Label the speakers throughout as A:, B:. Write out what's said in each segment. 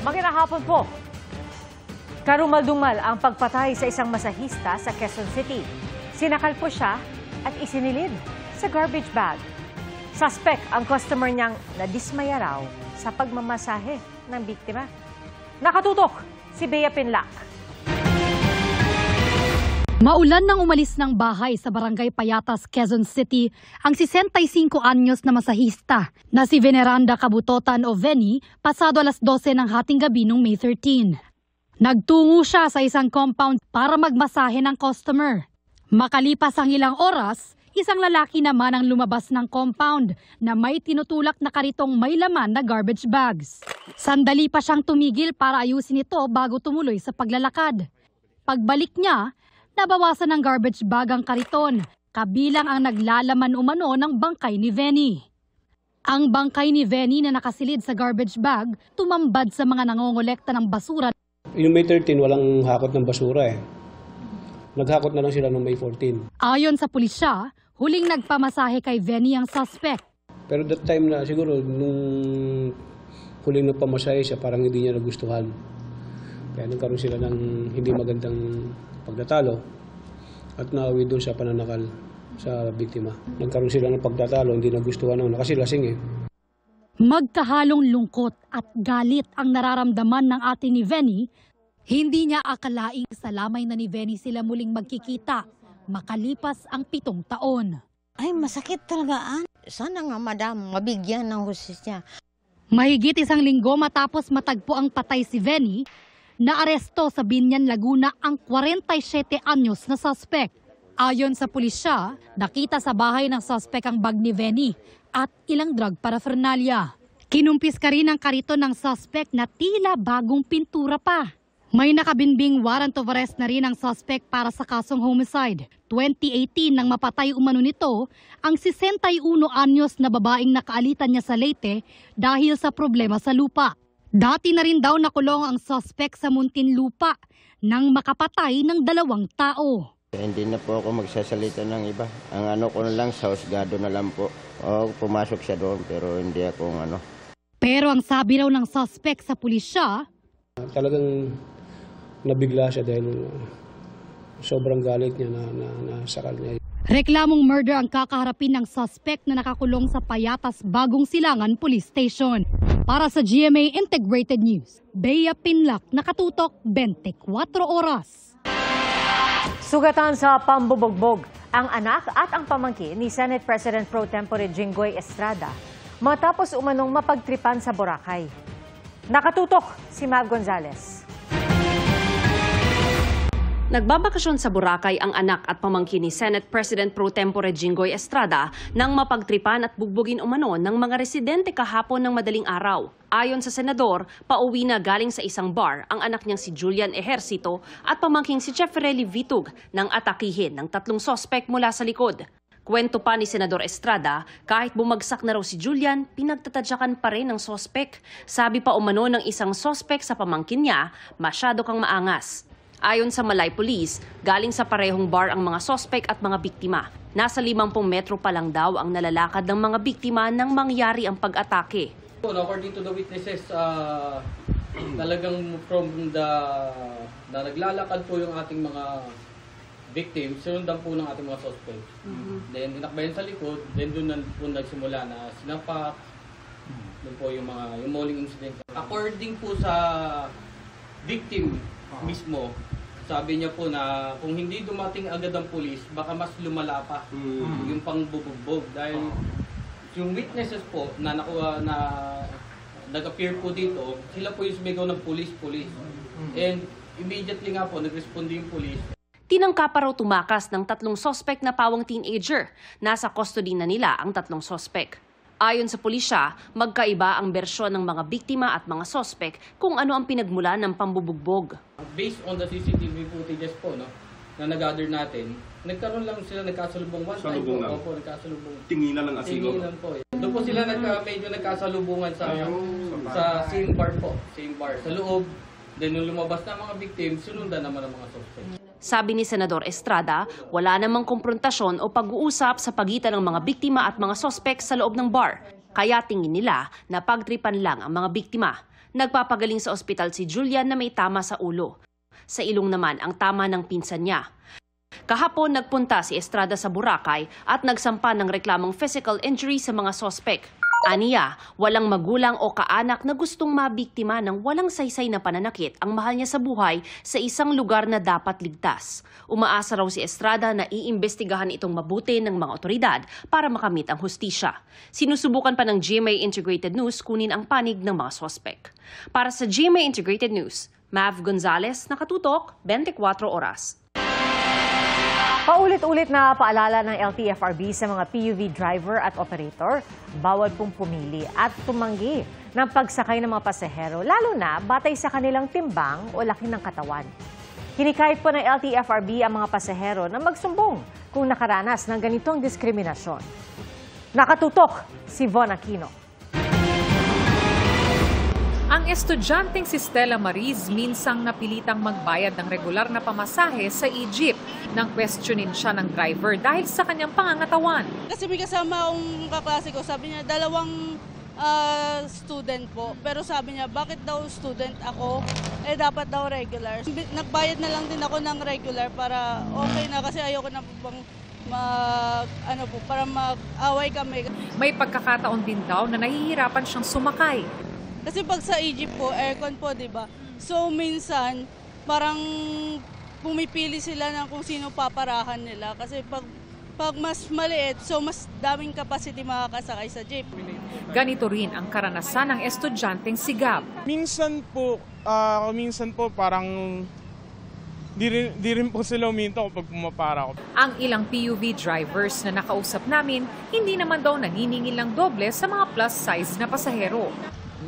A: Magandang hapon po. Karumal-dumal ang pagpatay sa isang masahista sa Quezon City. Sinakal po siya at isinilid sa garbage bag. Suspect ang customer niyang nadismaya raw sa pagmamasahe ng biktima. Nakatutok si Bea Pinlac.
B: Maulan nang umalis ng bahay sa Barangay Payatas, Quezon City ang 65 anyos na masahista na si Veneranda Kabutotan o Veni pasado alas 12 ng hating gabi noong May 13. Nagtungo siya sa isang compound para magmasahe ng customer. Makalipas ang ilang oras, isang lalaki naman ang lumabas ng compound na may tinutulak na karitong may laman na garbage bags. Sandali pa siyang tumigil para ayusin ito bago tumuloy sa paglalakad. Pagbalik niya, nabawasan ng garbage bag ang kariton, kabilang ang naglalaman umano ng bangkay ni Veni. Ang bangkay ni Veni na nakasilid sa garbage bag, tumambad sa mga nangongolekta ng basura.
C: Yung May 13, walang hakot ng basura eh. Naghakot na lang sila noong May 14.
B: Ayon sa pulisya, huling nagpamasahe kay Veni ang suspect.
C: Pero that time na siguro, nung huling nagpamasahe siya, parang hindi niya nagustuhan. Kaya nagkaroon sila ng hindi magandang pagtatalo at nauwi doon sa pananakal sa biktima. Nagkaroon sila ng pagtatalo, hindi nagustuhan ng kasi lasing eh.
B: Magkahalong lungkot at galit ang nararamdaman ng ate ni Veni. Hindi niya akalaing sa lamay na ni Veni sila muling magkikita makalipas ang 7 taon.
D: Ay, masakit talaga. Sana nga, madam, mabigyan ng hustisya.
B: Mahigit 1 linggo matapos matagpo ang patay si Veni, naaresto sa Binyan, Laguna ang 47 anyos na suspect. Ayon sa pulisya, nakita sa bahay ng suspect ang bag ni Veni at ilang drug paraphernalia. Kinumpis ka rin ang kariton ng suspect na tila bagong pintura pa. May nakabinbing warrant of arrest na rin ang suspect para sa kasong homicide. 2018 nang mapatay umano nito ang 61 anyos na babaeng nakaalitan niya sa Leyte dahil sa problema sa lupa. Dati na rin daw nakulong ang suspect sa Muntinlupa nang makapatay ng 2 tao.
E: Hindi na po ako magsasalita ng iba. Ang ano ko na lang, sa husgado na lang po. O, pumasok siya doon pero hindi ako
B: Pero ang sabi raw ng suspect sa pulisya,
C: talagang nabigla siya dahil sobrang galit niya na sakal niya.
B: reklamong murder ang kakaharapin ng suspect na nakakulong sa Payatas Bagong Silangan Police Station. Para sa GMA Integrated News, Bea Pinlac, nakatutok 24 oras.
A: Sugatan sa pambubogbog ang anak at ang pamangkin ni Senate President Pro Tempore Jinggoy Estrada matapos umanong mapagtripan sa Boracay. Nakatutok si Mav Gonzalez.
F: Nagbabakasyon sa Boracay ang anak at pamangkin ni Senate President Pro Tempore Jinggoy Estrada nang mapagtripan at bugbugin umano ng mga residente kahapon ng madaling araw. Ayon sa senador, pauwi na galing sa isang bar ang anak niyang si Julian Ejercito at pamangking si Jefferely Vitug nang atakihin ng 3 sospek mula sa likod. Kwento pa ni Senador Estrada, kahit bumagsak na raw si Julian, pinagtatadyakan pa rin ng sospek. Sabi pa umano ng isang sospek sa pamangkin niya, masyado kang maangas. Ayon sa Malay Police, galing sa parehong bar ang mga sospek at mga biktima. Nasa 50 metro pa lang daw ang nalalakad ng mga biktima nang mangyari ang pag-atake.
G: According to the witnesses, talagang from the naglalakad po yung ating mga victims, sinundan po ng ating mga suspect. Then tinakbayan sa likod, then doon po nagsimula na sinapak. Doon po yung mauling incident. According po sa victim mismo, sabi niya po na kung hindi dumating agad ang pulis, baka mas lumala pa yung pangbubugbog. Dahil yung witnesses po na nag-appear po dito, sila po yung sumigaw ng pulis. And immediately nga po, nag-responde yung pulis.
F: Tinangka pa raw tumakas ng 3 sospek na pawang teenager. Nasa custody na nila ang 3 sospek. Ayon sa pulisya, magkaiba ang bersyon ng mga biktima at mga sospek kung ano ang pinagmulan ng pambubugbog.
G: Based on the CCTV footages po, na nag-gather natin, nagkaroon lang sila nagkasalubong one time po. Opo, nagkasalubong.
H: Tinginan lang asilo.
G: Tinginan po. Doon po sila medyo nagkasalubungan sa same bar po. Same bar. Sa loob, then nung lumabas na mga victims, sunundan naman ang mga suspect.
F: Sabi ni Senador Estrada, wala namang komprontasyon o pag-uusap sa pagitan ng mga biktima at mga sospek sa loob ng bar. Kaya tingin nila na pagtripan lang ang mga biktima. Nagpapagaling sa ospital si Julian na may tama sa ulo. Sa ilong naman ang tama ng pinsan niya. Kahapon nagpunta si Estrada sa Boracay at nagsampa ng reklamong physical injury sa mga sospek. Aniya, walang magulang o kaanak na gustong mabiktima ng walang saysay na pananakit ang mahal niya sa buhay sa isang lugar na dapat ligtas. Umaasa raw si Estrada na iimbestigahan itong mabuti ng mga otoridad para makamit ang hustisya. Sinusubukan pa ng GMA Integrated News kunin ang panig ng mga sospek. Para sa GMA Integrated News, Mav Gonzalez, nakatutok, 24 oras.
A: Paulit-ulit na paalala ng LTFRB sa mga PUV driver at operator, bawal pong pumili at tumanggi ng pagsakay ng mga pasahero, lalo na batay sa kanilang timbang o laki ng katawan. Hinikayat po ng LTFRB ang mga pasahero na magsumbong kung nakaranas ng ganitong diskriminasyon. Nakatutok si Von Aquino.
H: Ang estudyanteng si Stella Mariz minsang napilitang magbayad ng regular na pamasahe sa Egypt nang questionin siya ng driver dahil sa kanyang pangangatawan.
I: Kasi may kasama akong kaklase ko, sabi niya dalawang student po. Pero sabi niya, bakit daw student ako? Dapat daw regular. Nagbayad na lang din ako ng regular para okay na kasi ayoko na pang para mag-away kami.
H: May pagkakataon din daw na nahihirapan siyang sumakay.
I: Kasi pag sa Egypt po, aircon po, di ba? So minsan, parang pumipili sila ng kung sino paparahan nila. Kasi pag mas maliit, so mas daming capacity makakasakay sa jeep.
H: Ganito rin ang karanasan ng estudyanteng si Gab.
J: Minsan po parang di rin po sila uminto kapag pumapara ako.
H: Ang ilang PUV drivers na nakausap namin, hindi naman daw naniningil ng doble sa mga plus size na pasahero.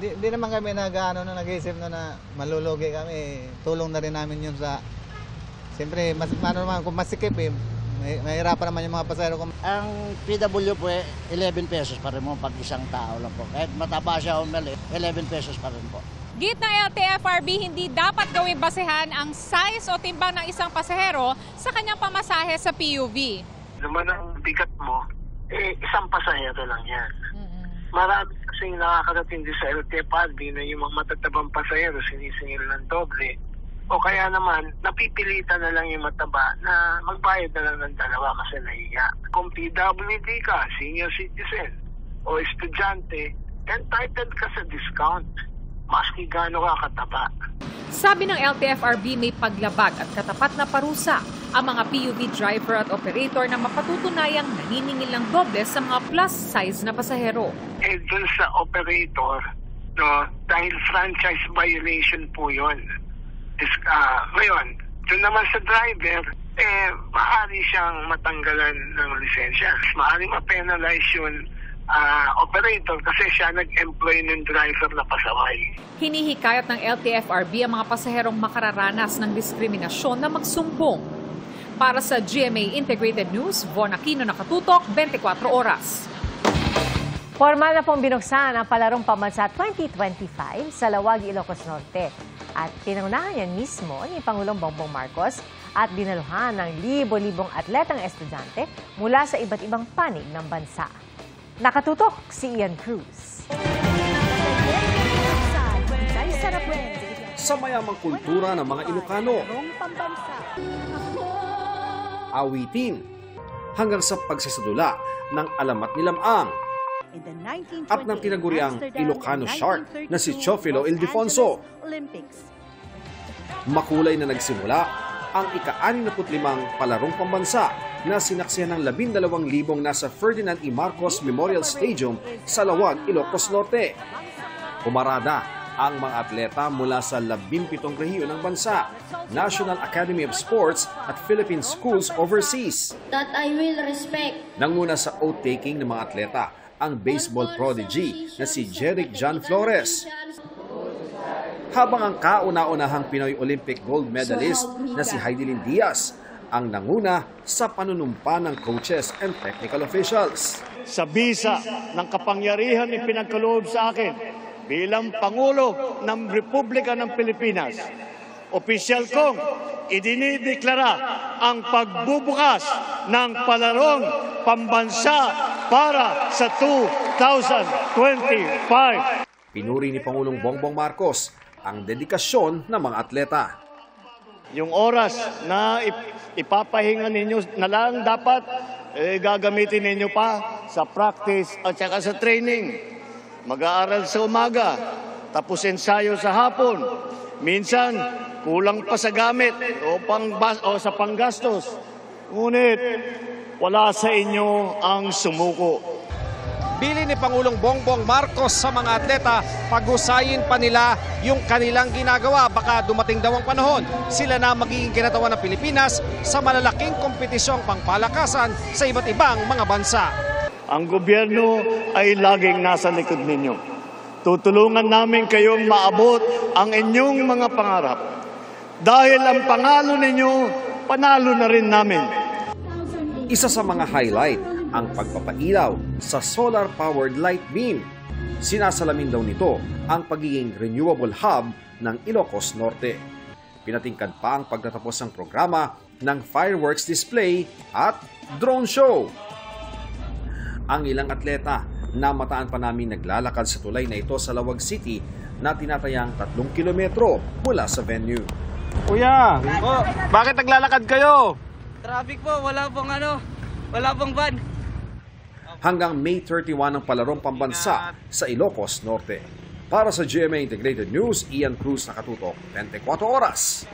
K: Hindi naman kami nag-iisip na malulugi kami. Tulong na rin namin yun sa... Siyempre, kung masikip mahirapan naman yung mga pasahero.
L: Ang PW po 11 pesos pa rin mo pag isang tao lang po. Kahit mataba siya o mali, 11 pesos pa rin po.
M: Git ng LTFRB, hindi dapat gawing basehan ang size o timbang ng isang pasahero sa kanyang pamasahe sa PUV.
N: Naman ang bigat mo, isang pasahero lang yan. Marami kasing nakakarating din sa LTFRB na yung mga matatabang pasahero sinisingil ng doble. O kaya naman, napipilitan na lang yung mataba na magbayad na lang ng dalawa kasi nahiya. Kung PWD ka, senior citizen, o estudyante, entitled ka sa discount, maski gaano ka kataba.
H: Sabi ng LTFRB may paglabag at katapat na parusa ang mga PUV driver at operator na mapatutunayang naniningil ng doble sa mga plus size na pasahero.
N: Dun sa operator, dahil franchise violation po yun. Ngayon, dun naman sa driver, maaari siyang matanggalan ng lisensya. Maaari ma-penalize yun operator kasi siya nag-employ ng driver na pasaway.
H: Hinihikayat ng LTFRB ang mga pasaherong makararanas ng diskriminasyon na magsumbong. Para sa GMA Integrated News, Von Aquino, nakatutok, 24 oras.
A: Formal na pong binuksan ang Palarong Pambansa 2025 sa Lawag, Ilocos Norte. At pinangunahan yan mismo ni Pangulong Bongbong Marcos at dinaluhan ng libo-libong atletang estudyante mula sa iba't ibang panig ng bansa. Nakatutok si Ian Cruz.
O: Sa mayamang kultura ng mga Ilocano, awitin hanggang sa pagsasadula ng alamat ni Lamang at ng tinaguriang Ilocano Shark na si Chofilo Ildefonso. Makulay na nagsimula ang ika-65 Palarong Pambansa na sinaksihan ng 12,000 nasa Ferdinand E. Marcos Memorial Stadium sa Lawag, Ilocos Norte. Pumarada ang mga atleta mula sa 17 rehiyon ng bansa, National Academy of Sports at Philippine Schools overseas.
P: That I will respect.
O: Nanguna sa oath-taking ng mga atleta ang baseball prodigy na si Jeric John Flores. Habang ang kauna-unahang Pinoy Olympic gold medalist na si Heidelin Diaz ang nanguna sa panunumpa ng coaches and technical officials.
Q: Sa bisa ng kapangyarihan na pinagkaloob sa akin bilang Pangulo ng Republika ng Pilipinas, opisyal kong idinideklara ang pagbubukas ng Palarong Pambansa para sa 2025.
O: Pinuri ni Pangulong Bongbong Marcos ang dedikasyon ng mga atleta.
Q: Yung oras na ipapahinga ninyo na lang dapat gagamitin ninyo pa sa practice at saka sa training. Mag-aaral sa umaga, tapos ensayo sa hapon. Minsan, kulang pa sa gamit o sa panggastos. Ngunit, wala sa inyo ang sumuko.
O: Bili ni Pangulong Bongbong Marcos sa mga atleta, pag-usayin pa nila yung kanilang ginagawa. Baka dumating daw ang panahon, sila na magiging kinatawan ng Pilipinas sa malalaking kompetisyong pangpalakasan sa iba't ibang mga bansa.
Q: Ang gobyerno ay laging nasa likod ninyo. Tutulungan namin kayong maabot ang inyong mga pangarap. Dahil ang panalo ninyo, panalo na rin namin.
O: Isa sa mga highlight, ang pagpapailaw sa solar-powered light beam. Sinasalamin daw nito ang pagiging renewable hub ng Ilocos Norte. Pinatingkad pa ang pagtatapos ng programa ng fireworks display at drone show. Ang ilang atleta na mataan pa namin naglalakad sa tulay na ito sa Lawag City na tinatayang 3 kilometro mula sa venue.
C: Kuya, bakit naglalakad kayo?
R: Traffic po, wala pong van.
O: Hanggang May 31 ang palarong pambansa sa Ilocos Norte. Para sa GMA Integrated News, Ian Cruz, nakatutok 24 oras.